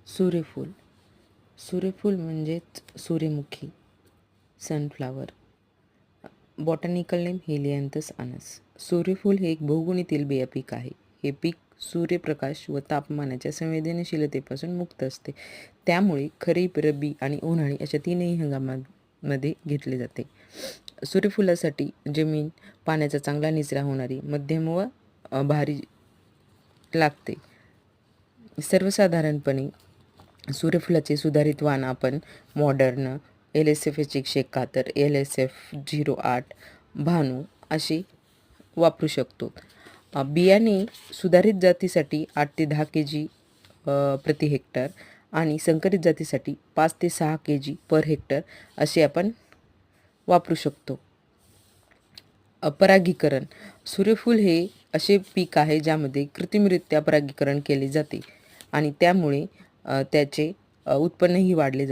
सूर्यफूल. सूर्यफूल म्हणजेच सूर्यमुखी, sunflower. Botanical name Helianthus annuus. सूर्यफूल हे एक बहुगुणी तेलबिया पीक आहे. हे पीक सूर्यप्रकाश व तापमानाच्या संवेदनशीलतेपासून मुक्त असते. त्यामुळे खरीप, रब्बी आणि उन्हाळी अशा तीनही हंगामामध्ये घेतले जाते. सूर्यफुलासाठी जमीन पाण्याचा चांगला निचरा होणारी, मध्यम व भारी लागते. सर्वसाधारणपणे सूर्यफुलाचे सुधारित वाण आपण मॉडर्न, LSF 171, LSF 08, भानू असे वापरू शकतो. बियाणे सुधारित जातीसाठी 8 ते 10 kg प्रति हेक्टर आणि संकरित जातीसाठी 5 ते 6 kg पर हेक्टर असे आपण वापरू शकतो. परागीकरण. सूर्यफूल हे असे पीक आहे ज्यामध्ये कृत्रिमरित्या परागीकरण केले जाते आणि त्यामुळे त्याचे उत्पन्नही वाढले जाते.